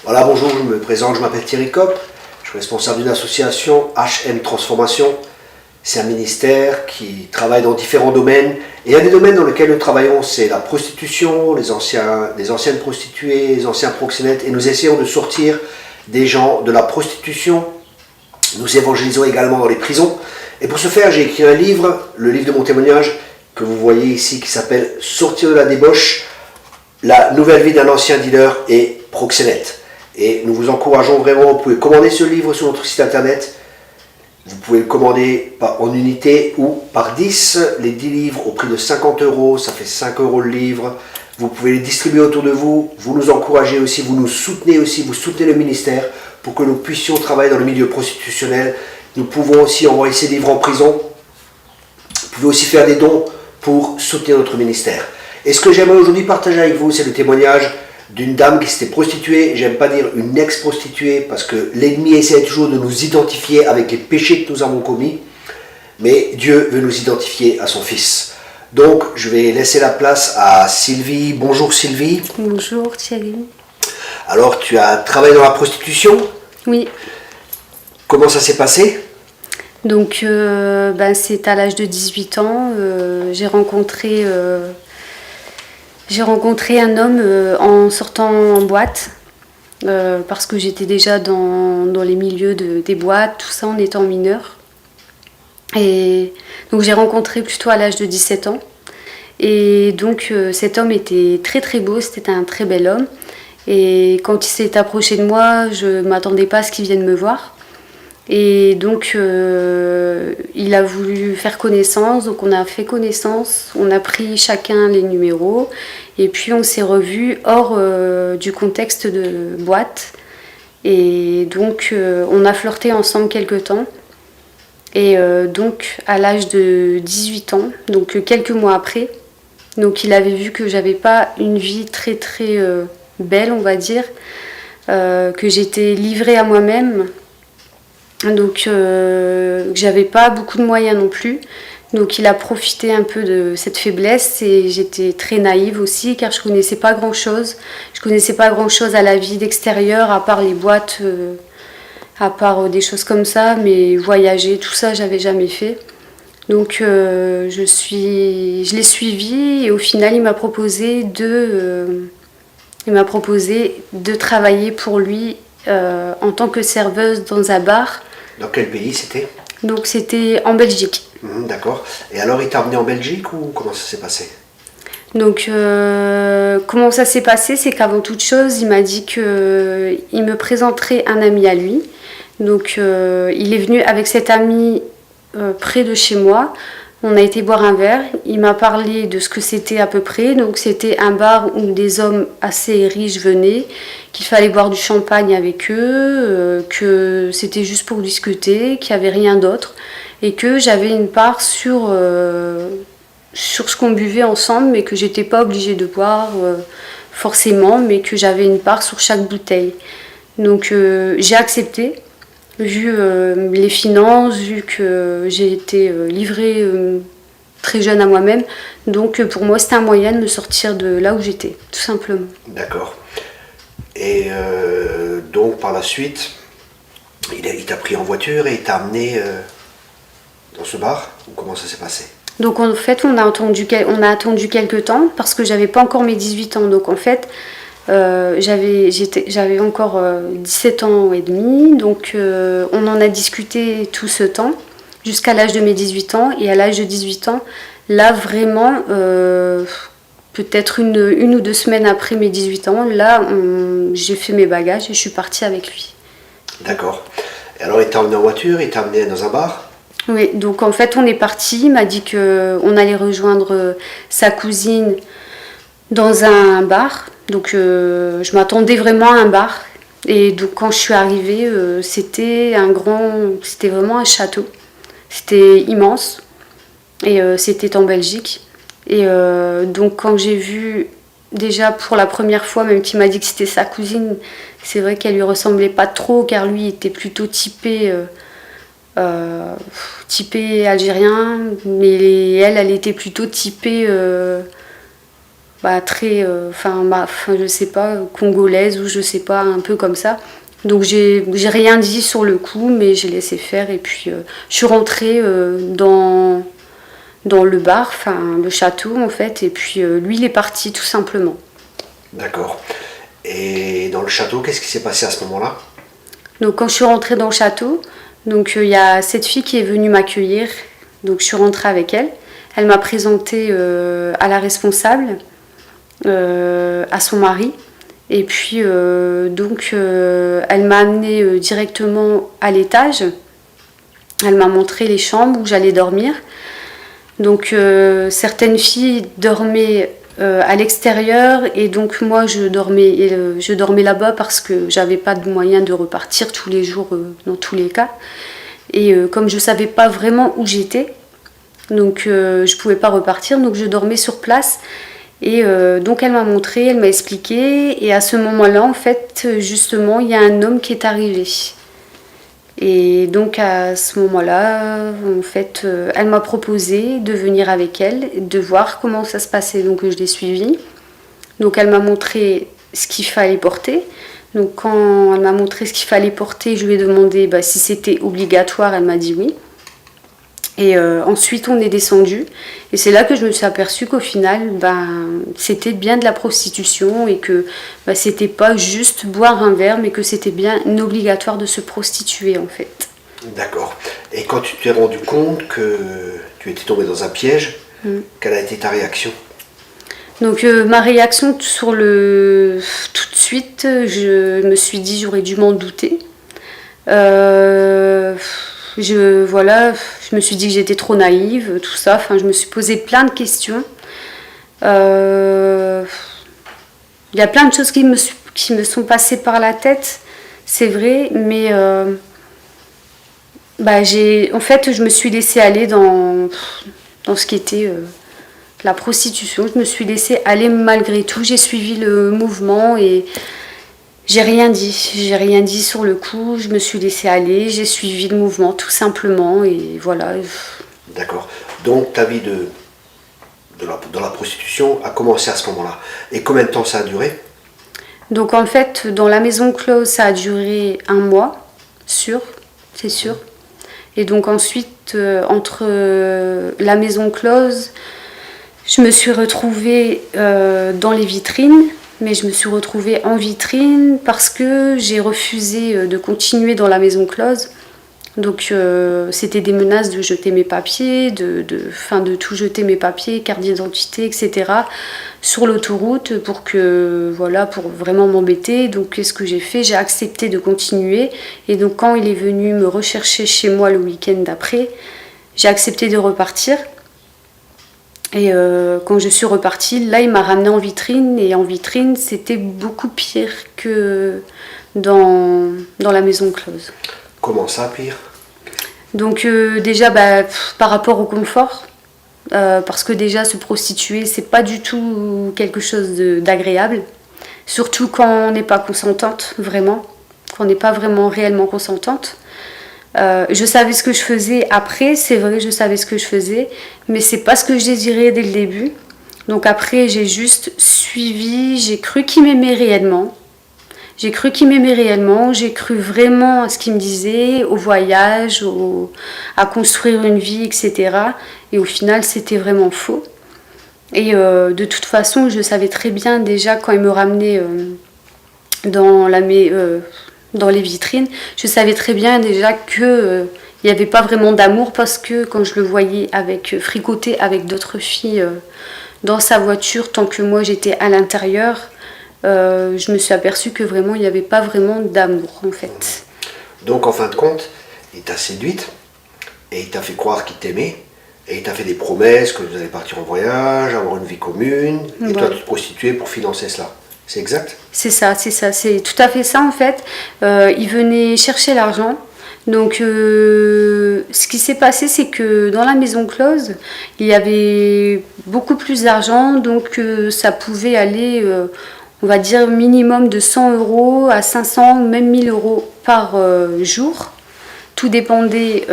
Voilà, bonjour, je me présente, je m'appelle Thierry Kopp, je suis responsable d'une association HM Transformation. C'est un ministère qui travaille dans différents domaines. Et un des domaines dans lesquels nous travaillons, c'est la prostitution, les anciennes prostituées, les anciens proxénètes. Et nous essayons de sortir des gens de la prostitution. Nous évangélisons également dans les prisons. Et pour ce faire, j'ai écrit un livre, le livre de mon témoignage, que vous voyez ici, qui s'appelle « Sortir de la débauche, la nouvelle vie d'un ancien dealer et proxénète ». Et nous vous encourageons vraiment, vous pouvez commander ce livre sur notre site internet. Vous pouvez le commander en unité ou par 10, les 10 livres au prix de 50 €, ça fait 5 € le livre. Vous pouvez les distribuer autour de vous, vous nous encouragez aussi, vous nous soutenez aussi, vous soutenez le ministère pour que nous puissions travailler dans le milieu prostitutionnel. Nous pouvons aussi envoyer ces livres en prison. Vous pouvez aussi faire des dons pour soutenir notre ministère. Et ce que j'aimerais aujourd'hui partager avec vous, c'est le témoignage d'une dame qui s'était prostituée. J'aime pas dire une ex-prostituée parce que l'ennemi essaie toujours de nous identifier avec les péchés que nous avons commis. Mais Dieu veut nous identifier à son Fils. Donc, je vais laisser la place à Sylvie. Bonjour Sylvie. Bonjour Thierry. Alors, tu as travaillé dans la prostitution? Oui. Comment ça s'est passé? Donc, c'est à l'âge de 18 ans. J'ai rencontré un homme en sortant en boîte. Parce que j'étais déjà dans les milieux des boîtes, tout ça en étant mineure. Et donc j'ai rencontré plutôt à l'âge de 17 ans. Et donc cet homme était très très beau, c'était un très bel homme. Et quand il s'est approché de moi, je ne m'attendais pas à ce qu'il vienne me voir. Et donc il a voulu faire connaissance, donc on a fait connaissance, on a pris chacun les numéros et puis on s'est revus hors du contexte de boîte. Et donc on a flirté ensemble quelques temps. Et donc à l'âge de 18 ans, donc quelques mois après, donc il avait vu que j'avais pas une vie très très belle, on va dire, que j'étais livrée à moi-même. Donc j'avais pas beaucoup de moyens non plus, donc il a profité un peu de cette faiblesse et j'étais très naïve aussi car je connaissais pas grand chose à la vie d'extérieur à part les boîtes, à part des choses comme ça, mais voyager, tout ça j'avais jamais fait. Donc je l'ai suivi et au final il m'a proposé de travailler pour lui en tant que serveuse dans un bar. Dans quel pays c'était? Donc c'était en Belgique. D'accord. Et alors il t'a emmené en Belgique ou comment ça s'est passé? Donc comment ça s'est passé, c'est qu'avant toute chose, il m'a dit qu'il me présenterait un ami à lui. Donc il est venu avec cet ami près de chez moi. On a été boire un verre, il m'a parlé de ce que c'était à peu près. Donc c'était un bar où des hommes assez riches venaient, qu'il fallait boire du champagne avec eux, que c'était juste pour discuter, qu'il n'y avait rien d'autre. Et que j'avais une part sur ce qu'on buvait ensemble, mais que j'étais pas obligée de boire forcément, mais que j'avais une part sur chaque bouteille. Donc j'ai accepté. Vu les finances, vu que j'ai été livrée très jeune à moi-même. Donc pour moi, c'était un moyen de me sortir de là où j'étais, tout simplement. D'accord. Et donc par la suite, il t'a pris en voiture et il t'a amené dans ce bar? Ou comment ça s'est passé? Donc en fait, on a attendu quelques temps parce que j'avais pas encore mes 18 ans. Donc en fait, j'avais encore 17 ans et demi, donc on en a discuté tout ce temps, jusqu'à l'âge de mes 18 ans. Et à l'âge de 18 ans, là vraiment, peut-être une ou deux semaines après mes 18 ans, là j'ai fait mes bagages et je suis partie avec lui. D'accord. Et alors il t'a emmené en voiture, il t'a emmené dans un bar? Oui, donc en fait on est parti, il m'a dit qu'on allait rejoindre sa cousine dans un bar. Donc je m'attendais vraiment à un bar. Et donc quand je suis arrivée, c'était vraiment un château. C'était immense. Et c'était en Belgique. Et donc quand j'ai vu, déjà pour la première fois, même qu'il m'a dit que c'était sa cousine, c'est vrai qu'elle lui ressemblait pas trop, car lui était plutôt typé algérien, mais elle était plutôt typée très, je sais pas, congolaise ou je sais pas, un peu comme ça. Donc j'ai rien dit sur le coup, mais j'ai laissé faire et puis je suis rentrée dans le bar, enfin le château en fait, et puis lui il est parti tout simplement. D'accord. Et dans le château, qu'est-ce qui s'est passé à ce moment-là? Donc quand je suis rentrée dans le château, donc il y a cette fille qui est venue m'accueillir, donc je suis rentrée avec elle. Elle m'a présentée à la responsable, à son mari. Et puis elle m'a amenée directement à l'étage. Elle m'a montré les chambres où j'allais dormir. Donc certaines filles dormaient à l'extérieur et donc moi je dormais là-bas parce que j'avais pas de moyen de repartir tous les jours dans tous les cas. Et comme je savais pas vraiment où j'étais, donc je pouvais pas repartir, donc je dormais sur place. Et donc elle m'a montré, elle m'a expliqué, et à ce moment-là, en fait, justement, il y a un homme qui est arrivé. Et donc à ce moment-là, en fait, elle m'a proposé de venir avec elle, de voir comment ça se passait. Donc je l'ai suivie. Donc elle m'a montré ce qu'il fallait porter. Donc quand elle m'a montré ce qu'il fallait porter, je lui ai demandé si c'était obligatoire, elle m'a dit oui. Et ensuite, on est descendu. Et c'est là que je me suis aperçue qu'au final, c'était bien de la prostitution et que c'était pas juste boire un verre, mais que c'était bien obligatoire de se prostituer, en fait. D'accord. Et quand tu t'es rendu compte que tu étais tombée dans un piège, quelle a été ta réaction? Donc ma réaction tout de suite, je me suis dit j'aurais dû m'en douter. Je me suis dit que j'étais trop naïve, tout ça. Enfin, je me suis posé plein de questions. Il y a plein de choses qui me sont passées par la tête, c'est vrai, mais en fait, je me suis laissée aller dans ce qui était la prostitution. Je me suis laissée aller malgré tout. J'ai suivi le mouvement et j'ai rien dit sur le coup, je me suis laissée aller, j'ai suivi le mouvement tout simplement et voilà. D'accord. Donc ta vie dans la prostitution a commencé à ce moment-là. Et combien de temps ça a duré? Donc en fait, dans la maison close, ça a duré 1 mois, c'est sûr. Et donc ensuite, entre la maison close, je me suis retrouvée dans les vitrines. Mais je me suis retrouvée en vitrine parce que j'ai refusé de continuer dans la maison close. Donc c'était des menaces de jeter mes papiers, de tout jeter mes papiers, carte d'identité, etc. sur l'autoroute pour vraiment m'embêter. Donc qu'est-ce que j'ai fait? J'ai accepté de continuer. Et donc quand il est venu me rechercher chez moi le week-end d'après, j'ai accepté de repartir. Et quand je suis repartie, là il m'a ramenée en vitrine et en vitrine c'était beaucoup pire que dans la maison close. Comment ça pire? Donc déjà par rapport au confort, parce que déjà se prostituer c'est pas du tout quelque chose d'agréable, surtout quand on n'est pas consentante vraiment, quand on n'est pas vraiment réellement consentante. Je savais ce que je faisais après, c'est vrai, je savais ce que je faisais, mais c'est pas ce que je désirais dès le début. Donc après, j'ai juste suivi, j'ai cru qu'il m'aimait réellement. J'ai cru vraiment à ce qu'il me disait, au voyage, à construire une vie, etc. Et au final, c'était vraiment faux. Et de toute façon, je savais très bien déjà quand il me ramenait dans les vitrines, je savais très bien déjà qu'il n'y avait pas vraiment d'amour parce que quand je le voyais fricoter avec d'autres filles dans sa voiture, tant que moi j'étais à l'intérieur, je me suis aperçue que vraiment il n'y avait pas vraiment d'amour en fait. Donc en fin de compte, il t'a séduite et il t'a fait croire qu'il t'aimait et il t'a fait des promesses que vous allez partir en voyage, avoir une vie commune et toi tu te prostituais pour financer cela. C'est exact? C'est ça, c'est tout à fait ça en fait. Il venait chercher l'argent. Donc ce qui s'est passé, c'est que dans la maison close, il y avait beaucoup plus d'argent, donc ça pouvait aller, on va dire, minimum de 100 € à 500, même 1000 € par jour. Tout dépendait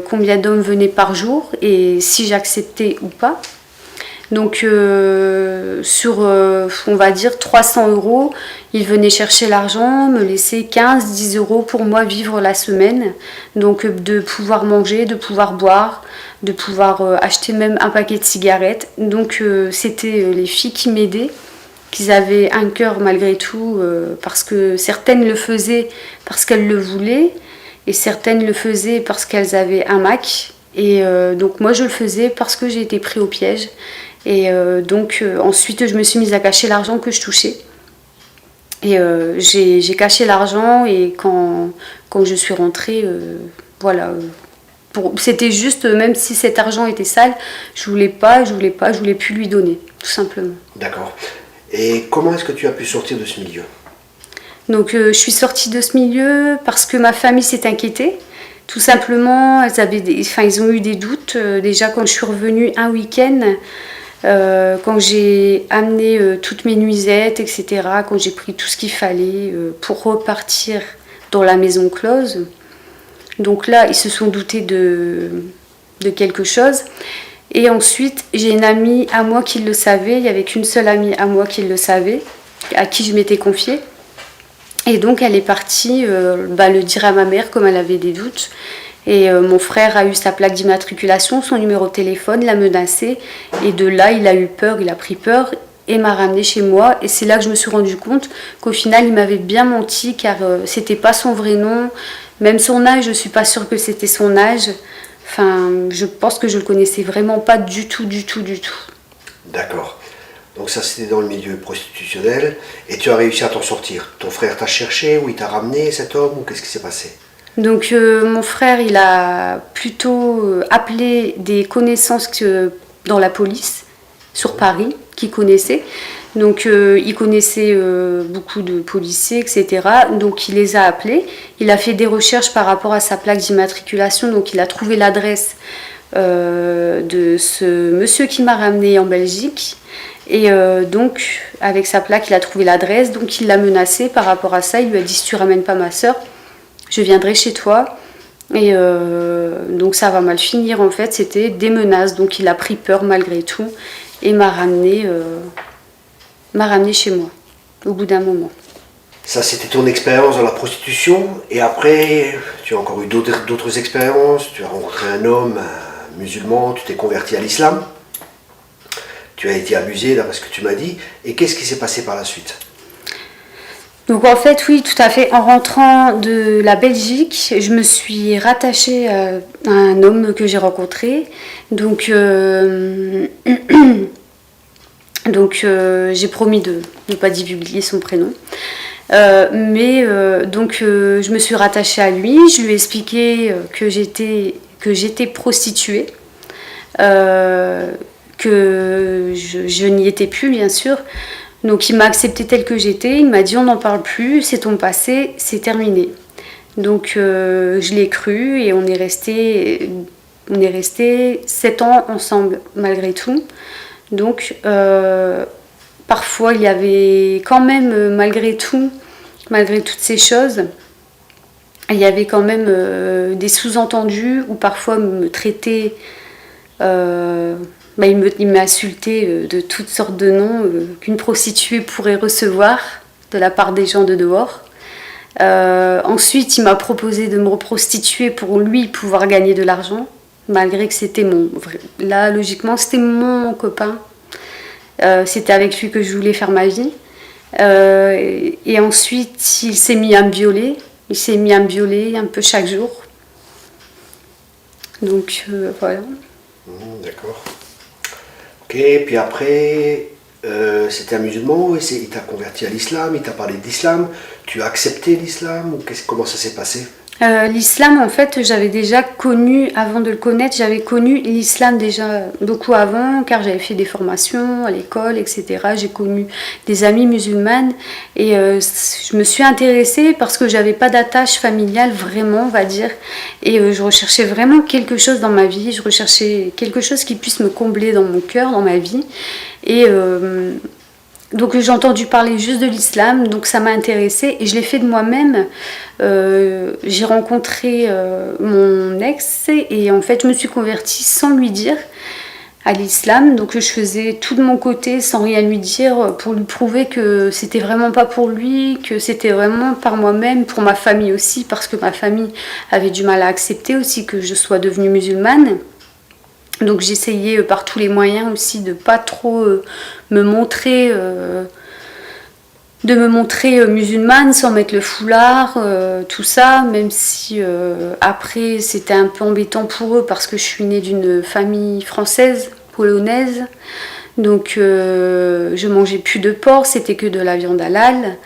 combien d'hommes venaient par jour et si j'acceptais ou pas. Donc sur, on va dire, 300 €, il venait chercher l'argent, me laisser 15-10 € pour moi vivre la semaine. Donc de pouvoir manger, de pouvoir boire, de pouvoir acheter même un paquet de cigarettes. Donc c'était les filles qui m'aidaient, qu'ils avaient un cœur malgré tout, parce que certaines le faisaient parce qu'elles le voulaient, et certaines le faisaient parce qu'elles avaient un Mac. Et donc moi je le faisais parce que j'ai été pris au piège. Et donc ensuite je me suis mise à cacher l'argent que je touchais. Et j'ai caché l'argent, et quand je suis rentrée, voilà. C'était juste, même si cet argent était sale, je voulais plus lui donner, tout simplement. D'accord. Et comment est-ce que tu as pu sortir de ce milieu? Donc je suis sortie de ce milieu parce que ma famille s'est inquiétée. Tout simplement, ils ont eu des doutes. Déjà quand je suis revenue un week-end, quand j'ai amené toutes mes nuisettes, etc., quand j'ai pris tout ce qu'il fallait pour repartir dans la maison close. Donc là, ils se sont doutés de quelque chose. Et ensuite, j'ai une amie à moi qui le savait. Il n'y avait qu'une seule amie à moi qui le savait, à qui je m'étais confiée. Et donc, elle est partie le dire à ma mère, comme elle avait des doutes. Et mon frère a eu sa plaque d'immatriculation, son numéro de téléphone, l'a menacé. Et de là, il a eu peur, il a pris peur et m'a ramenée chez moi. Et c'est là que je me suis rendu compte qu'au final, il m'avait bien menti, car c'était pas son vrai nom. Même son âge, je suis pas sûre que c'était son âge. Enfin, je pense que je le connaissais vraiment pas du tout. D'accord. Donc ça, c'était dans le milieu prostitutionnel. Et tu as réussi à t'en sortir. Ton frère t'a cherché, ou il t'a ramené, cet homme, ou qu'est-ce qui s'est passé? Donc mon frère, il a plutôt appelé des connaissances dans la police, sur Paris, qu'il connaissait. Donc il connaissait beaucoup de policiers, etc. Donc il les a appelés. Il a fait des recherches par rapport à sa plaque d'immatriculation. Donc il a trouvé l'adresse de ce monsieur qui m'a ramené en Belgique. Et donc avec sa plaque, il a trouvé l'adresse. Donc il l'a menacé par rapport à ça. Il lui a dit: si tu ramènes pas ma soeur, je viendrai chez toi. Et donc ça va mal finir, en fait. C'était des menaces. Donc il a pris peur malgré tout et m'a ramené chez moi au bout d'un moment. Ça, c'était ton expérience dans la prostitution. Et après, tu as encore eu d'autres expériences. Tu as rencontré un homme musulman, tu t'es converti à l'islam. Tu as été abusé, d'après ce que tu m'as dit. Et qu'est-ce qui s'est passé par la suite? Donc en fait, oui, tout à fait. En rentrant de la Belgique, je me suis rattachée à un homme que j'ai rencontré. Donc, j'ai promis de ne pas divulguer son prénom. Je me suis rattachée à lui. Je lui ai expliqué que j'étais prostituée, que je n'y étais plus, bien sûr. Donc il m'a acceptée telle que j'étais. Il m'a dit: on n'en parle plus, c'est ton passé, c'est terminé. Donc je l'ai cru, et on est resté 7 ans ensemble malgré tout. Donc parfois il y avait quand même, malgré toutes ces choses, il y avait quand même des sous-entendus, où parfois me traitait, il m'insultait de toutes sortes de noms qu'une prostituée pourrait recevoir de la part des gens de dehors. Ensuite, il m'a proposé de me reprostituer pour lui pouvoir gagner de l'argent, malgré que c'était là, logiquement, c'était mon copain. C'était avec lui que je voulais faire ma vie. Et ensuite, il s'est mis à me violer. Il s'est mis à me violer un peu chaque jour. Donc, voilà. D'accord. Ok, puis après, c'était un musulman, il t'a converti à l'islam, il t'a parlé d'islam. Tu as accepté l'islam, ou comment ça s'est passé? L'islam, en fait, j'avais déjà connu, avant de le connaître, j'avais connu l'islam déjà beaucoup avant, car j'avais fait des formations à l'école, etc. J'ai connu des amies musulmanes, et je me suis intéressée parce que j'avais pas d'attache familiale, vraiment, on va dire, et je recherchais vraiment quelque chose dans ma vie, je recherchais quelque chose qui puisse me combler dans mon cœur, dans ma vie, et donc j'ai entendu parler juste de l'islam, donc ça m'a intéressée, et je l'ai fait de moi-même. J'ai rencontré mon ex, et en fait je me suis convertie sans lui dire. à l'islam. Donc je faisais tout de mon côté sans rien lui dire pour lui prouver que c'était vraiment pas pour lui, que c'était vraiment par moi-même, pour ma famille aussi, parce que ma famille avait du mal à accepter aussi que je sois devenue musulmane. Donc j'essayais par tous les moyens aussi de pas trop me montrer musulmane sans mettre le foulard, tout ça, même si après c'était un peu embêtant pour eux parce que je suis née d'une famille française, polonaise, donc je mangeais plus de porc, c'était que de la viande halal,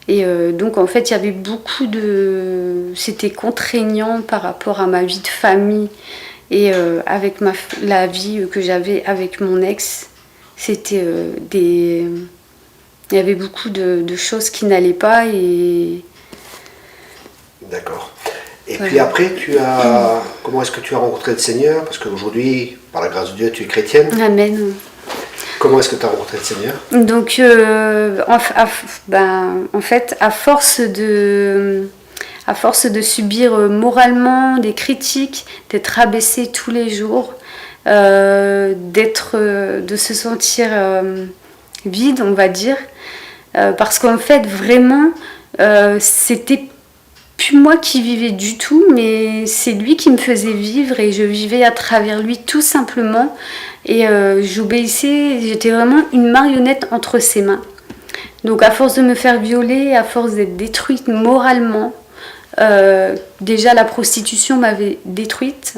et donc en fait il y avait beaucoup de... C'était contraignant par rapport à ma vie de famille et avec la vie que j'avais avec mon ex, c'était des... Il y avait beaucoup de choses qui n'allaient pas et... D'accord. Et Voilà. puis après, comment est-ce que tu as rencontré le Seigneur? Parce qu'aujourd'hui, par la grâce de Dieu, tu es chrétienne. Amen. Comment est-ce que tu as rencontré le Seigneur? Donc, en fait, à force de subir moralement des critiques, d'être rabaissée tous les jours, de se sentir vide, on va dire, parce qu'en fait, vraiment, c'était plus moi qui vivais du tout, mais c'est lui qui me faisait vivre et je vivais à travers lui tout simplement. Et j'obéissais, j'étais vraiment une marionnette entre ses mains. Donc à force de me faire violer, à force d'être détruite moralement, déjà la prostitution m'avait détruite.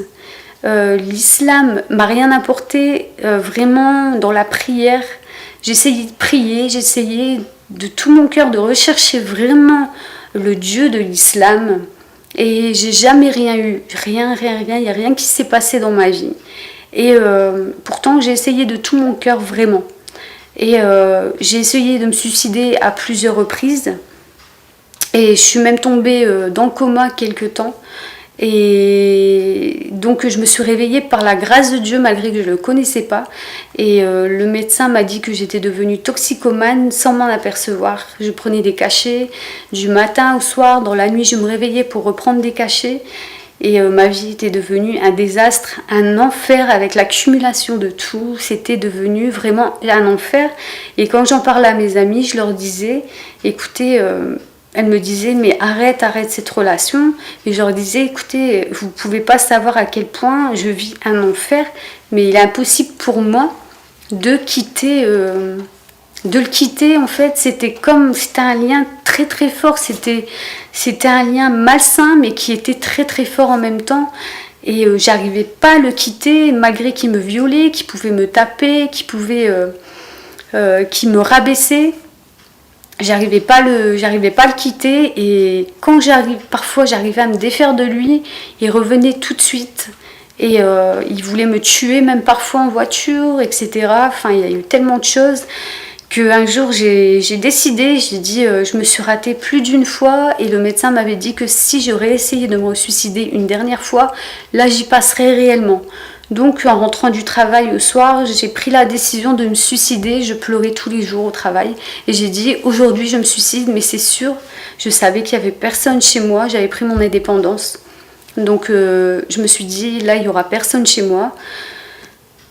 L'islam m'a rien apporté, vraiment dans la prière. J'essayais de prier, j'essayais de tout mon cœur de rechercher vraiment le Dieu de l'islam. Et j'ai jamais rien eu, rien, il n'y a rien qui s'est passé dans ma vie. Et pourtant j'ai essayé de tout mon cœur vraiment. Et j'ai essayé de me suicider à plusieurs reprises. Et je suis même tombée dans le coma quelque temps. Et donc je me suis réveillée par la grâce de Dieu malgré que je ne le connaissais pas. Et le médecin m'a dit que j'étais devenue toxicomane sans m'en apercevoir. Je prenais des cachets du matin au soir, dans la nuit je me réveillais pour reprendre des cachets. Et ma vie était devenue un désastre, un enfer avec l'accumulation de tout. C'était devenu vraiment un enfer. Et quand j'en parlais à mes amis, je leur disais, écoutez... Elle me disait, mais arrête cette relation. Et je leur disais, écoutez, vous ne pouvez pas savoir à quel point je vis un enfer, mais il est impossible pour moi de le quitter. En fait, c'était un lien très très fort. C'était un lien malsain, mais qui était très très fort en même temps. Et j'arrivais pas à le quitter, malgré qu'il me violait, qu'il pouvait me taper, qu'il me rabaissait. J'arrivais pas à le quitter, et quand parfois j'arrivais à me défaire de lui, il revenait tout de suite et il voulait me tuer même parfois en voiture, etc. Enfin, il y a eu tellement de choses qu'un jour j'ai décidé, j'ai dit je me suis ratée plus d'une fois, et le médecin m'avait dit que si j'aurais essayé de me suicider une dernière fois, là j'y passerais réellement. Donc en rentrant du travail le soir, j'ai pris la décision de me suicider. Je pleurais tous les jours au travail et j'ai dit aujourd'hui je me suicide, mais c'est sûr, je savais qu'il n'y avait personne chez moi, j'avais pris mon indépendance. Donc je me suis dit là il n'y aura personne chez moi.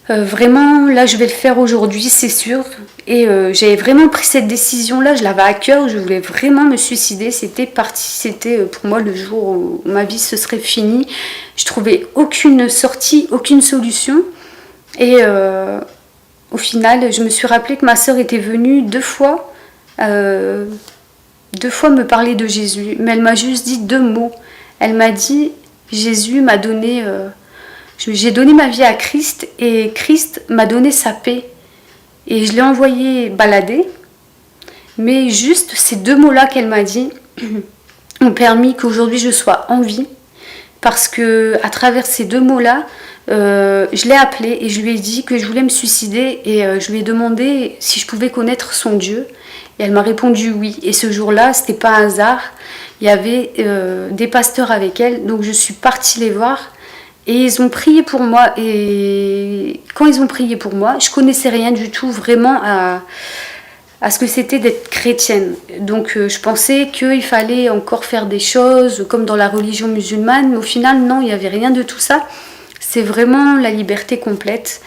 Vraiment là je vais le faire aujourd'hui, c'est sûr. Et j'avais vraiment pris cette décision là, je l'avais à cœur, je voulais vraiment me suicider. C'était pour moi le jour où ma vie se serait finie. Je trouvais aucune sortie, aucune solution. Et au final je me suis rappelé que ma sœur était venue deux fois me parler de Jésus. Mais elle m'a juste dit 2 mots. Elle m'a dit Jésus m'a donné... j'ai donné ma vie à Christ et Christ m'a donné sa paix. Et je l'ai envoyé balader. Mais juste ces 2 mots-là qu'elle m'a dit ont permis qu'aujourd'hui je sois en vie. Parce que à travers ces 2 mots-là, je l'ai appelée et je lui ai dit que je voulais me suicider. Et je lui ai demandé si je pouvais connaître son Dieu. Et elle m'a répondu oui. Et ce jour-là, c'était pas un hasard. Il y avait des pasteurs avec elle. Donc je suis partie les voir. Et ils ont prié pour moi. Et quand ils ont prié pour moi, je connaissais rien du tout vraiment à ce que c'était d'être chrétienne. Donc je pensais qu'il fallait encore faire des choses comme dans la religion musulmane. Mais au final, non, il n'y avait rien de tout ça. C'est vraiment la liberté complète.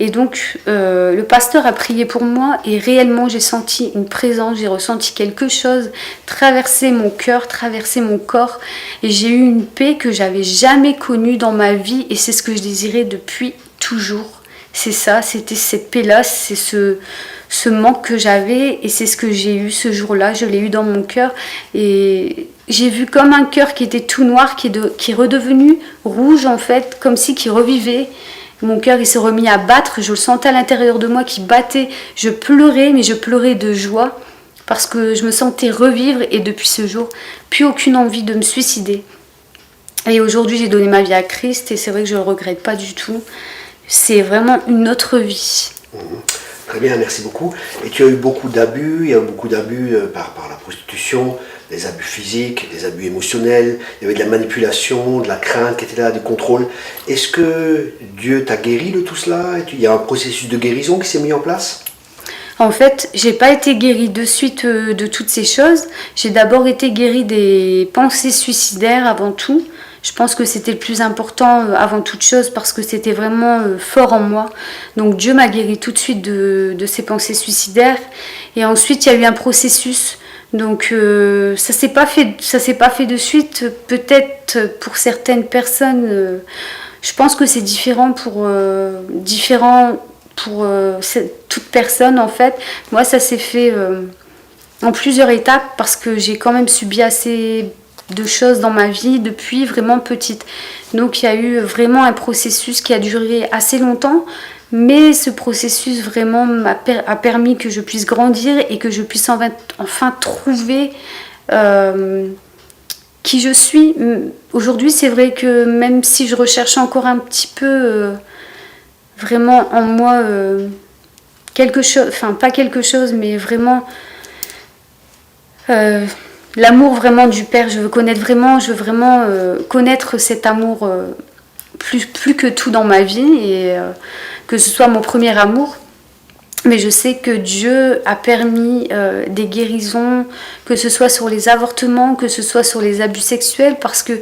Et donc, le pasteur a prié pour moi et réellement, j'ai senti une présence, j'ai ressenti quelque chose traverser mon cœur, traverser mon corps. Et j'ai eu une paix que j'avais jamais connue dans ma vie et c'est ce que je désirais depuis toujours. C'est ça, c'était cette paix-là, c'est ce manque que j'avais et c'est ce que j'ai eu ce jour-là. Je l'ai eu dans mon cœur et j'ai vu comme un cœur qui était tout noir, qui est redevenu rouge en fait, comme si qui revivait. Mon cœur il s'est remis à battre, je le sentais à l'intérieur de moi qui battait. Je pleurais, mais je pleurais de joie parce que je me sentais revivre et depuis ce jour, plus aucune envie de me suicider. Et aujourd'hui, j'ai donné ma vie à Christ et c'est vrai que je ne le regrette pas du tout. C'est vraiment une autre vie. Très bien, merci beaucoup. Et tu as eu beaucoup d'abus, il y a eu beaucoup d'abus par la prostitution, des abus physiques, des abus émotionnels, il y avait de la manipulation, de la crainte qui était là, du contrôle. Est-ce que Dieu t'a guéri de tout cela? Il y a un processus de guérison qui s'est mis en place? En fait, j'ai pas été guérie de suite de toutes ces choses. J'ai d'abord été guérie des pensées suicidaires avant tout. Je pense que c'était le plus important avant toute chose parce que c'était vraiment fort en moi. Donc Dieu m'a guérie tout de suite de ces pensées suicidaires. Et ensuite, il y a eu un processus. Donc ça s'est pas fait de suite. Peut-être pour certaines personnes, je pense que c'est différent pour toute personne en fait. Moi, ça s'est fait en plusieurs étapes parce que j'ai quand même subi assez de choses dans ma vie depuis vraiment petite. Donc il y a eu vraiment un processus qui a duré assez longtemps, mais ce processus vraiment a permis que je puisse grandir et que je puisse enfin trouver qui je suis. Aujourd'hui, c'est vrai que même si je recherche encore un petit peu vraiment en moi quelque chose, enfin pas quelque chose, mais vraiment l'amour vraiment du Père, je veux vraiment connaître cet amour plus que tout dans ma vie et que ce soit mon premier amour. Mais je sais que Dieu a permis des guérisons, que ce soit sur les avortements, que ce soit sur les abus sexuels, parce que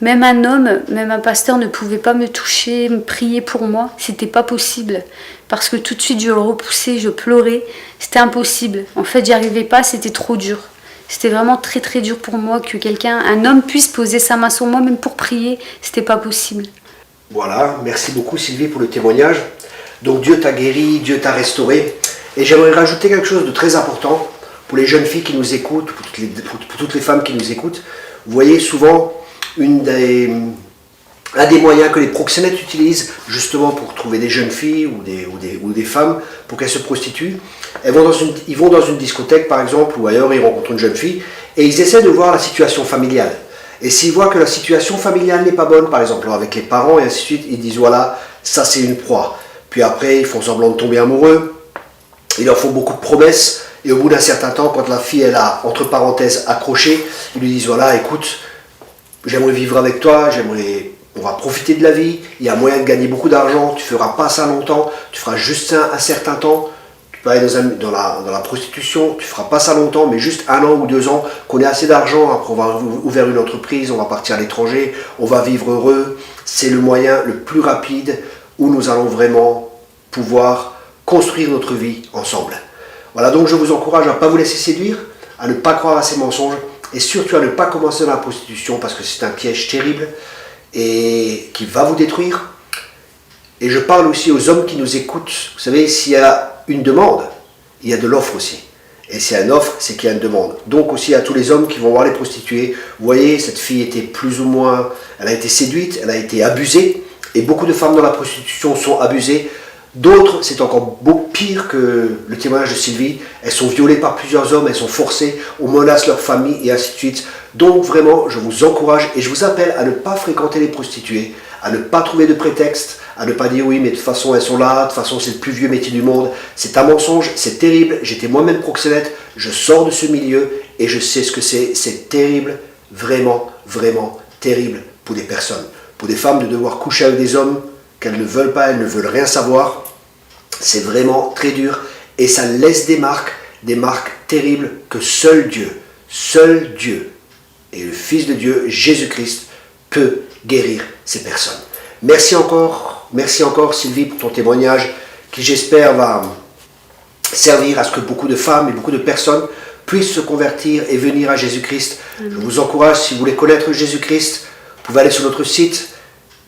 même un homme, même un pasteur ne pouvait pas me toucher, me prier pour moi. C'était pas possible. Parce que tout de suite je le repoussais, je pleurais. C'était impossible. En fait, j'y arrivais pas, c'était trop dur. C'était vraiment très très dur pour moi que un homme puisse poser sa main sur moi, même pour prier, c'était pas possible. Voilà, merci beaucoup Sylvie pour le témoignage. Donc Dieu t'a guéri, Dieu t'a restauré. Et j'aimerais rajouter quelque chose de très important pour les jeunes filles qui nous écoutent, pour toutes les femmes qui nous écoutent. Vous voyez souvent un des moyens que les proxénètes utilisent justement pour trouver des jeunes filles ou des femmes pour qu'elles se prostituent. Ils vont dans une discothèque par exemple ou ailleurs, ils rencontrent une jeune fille et ils essaient de voir la situation familiale. Et s'ils voient que la situation familiale n'est pas bonne, par exemple avec les parents et ainsi de suite, ils disent voilà, ça c'est une proie. Puis après, ils font semblant de tomber amoureux, ils leur font beaucoup de promesses, et au bout d'un certain temps, quand la fille, elle a, entre parenthèses, accroché, ils lui disent, voilà, écoute, j'aimerais vivre avec toi, on va profiter de la vie, il y a moyen de gagner beaucoup d'argent, tu ne feras pas ça longtemps, tu feras juste ça un certain temps, tu peux aller dans la prostitution, tu ne feras pas ça longtemps, mais juste 1 an ou 2 ans, qu'on ait assez d'argent, après on va ouvrir une entreprise, on va partir à l'étranger, on va vivre heureux, c'est le moyen le plus rapide où nous allons vraiment pouvoir construire notre vie ensemble. Voilà, donc je vous encourage à ne pas vous laisser séduire, à ne pas croire à ces mensonges et surtout à ne pas commencer dans la prostitution parce que c'est un piège terrible et qui va vous détruire. Et je parle aussi aux hommes qui nous écoutent. Vous savez, s'il y a une demande, il y a de l'offre aussi. Et s'il y a une offre, c'est qu'il y a une demande. Donc aussi à tous les hommes qui vont voir les prostituées, vous voyez, cette fille était plus ou moins, elle a été séduite, elle a été abusée. Et beaucoup de femmes dans la prostitution sont abusées. D'autres, c'est encore beaucoup pire que le témoignage de Sylvie. Elles sont violées par plusieurs hommes, elles sont forcées, on menace leur famille et ainsi de suite. Donc vraiment, je vous encourage et je vous appelle à ne pas fréquenter les prostituées, à ne pas trouver de prétexte, à ne pas dire oui, mais de toute façon elles sont là, de toute façon c'est le plus vieux métier du monde. C'est un mensonge, c'est terrible. J'étais moi-même proxénète, je sors de ce milieu et je sais ce que c'est. C'est terrible, vraiment, vraiment terrible pour des personnes. Pour des femmes de devoir coucher avec des hommes qu'elles ne veulent pas, elles ne veulent rien savoir, c'est vraiment très dur et ça laisse des marques terribles que seul Dieu et le Fils de Dieu, Jésus-Christ, peut guérir ces personnes. Merci encore Sylvie pour ton témoignage qui j'espère va servir à ce que beaucoup de femmes et beaucoup de personnes puissent se convertir et venir à Jésus-Christ. Je vous encourage, si vous voulez connaître Jésus-Christ, vous pouvez aller sur notre site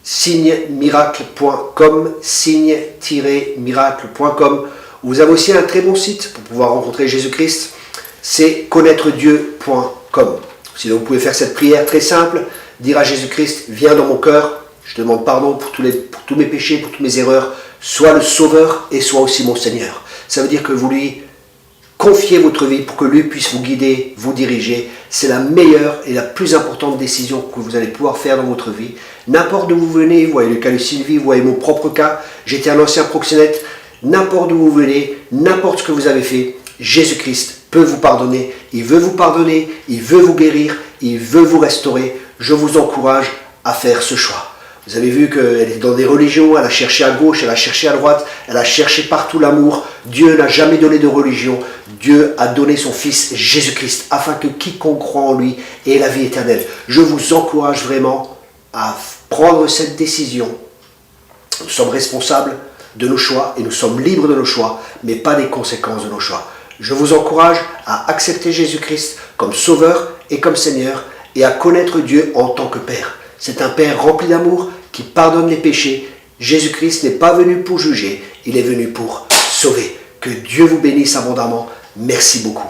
signemiracle.com, signe-miracle.com. Vous avez aussi un très bon site pour pouvoir rencontrer Jésus-Christ, c'est connaîtredieu.com. Sinon, vous pouvez faire cette prière très simple, dire à Jésus-Christ, viens dans mon cœur, je te demande pardon pour tous mes péchés, pour toutes mes erreurs, sois le Sauveur et sois aussi mon Seigneur. Ça veut dire que vous lui confiez votre vie pour que lui puisse vous guider, vous diriger. C'est la meilleure et la plus importante décision que vous allez pouvoir faire dans votre vie. N'importe d'où vous venez, vous voyez le cas de Sylvie, vous voyez mon propre cas, j'étais un ancien proxénète, n'importe d'où vous venez, n'importe ce que vous avez fait, Jésus-Christ peut vous pardonner, il veut vous pardonner, il veut vous guérir, il veut vous restaurer. Je vous encourage à faire ce choix. Vous avez vu qu'elle est dans des religions, elle a cherché à gauche, elle a cherché à droite, elle a cherché partout l'amour. Dieu n'a jamais donné de religion. Dieu a donné son Fils Jésus-Christ afin que quiconque croit en lui ait la vie éternelle. Je vous encourage vraiment à prendre cette décision. Nous sommes responsables de nos choix et nous sommes libres de nos choix, mais pas des conséquences de nos choix. Je vous encourage à accepter Jésus-Christ comme Sauveur et comme Seigneur et à connaître Dieu en tant que Père. C'est un Père rempli d'amour qui pardonne les péchés. Jésus-Christ n'est pas venu pour juger, il est venu pour sauver. Que Dieu vous bénisse abondamment. Merci beaucoup.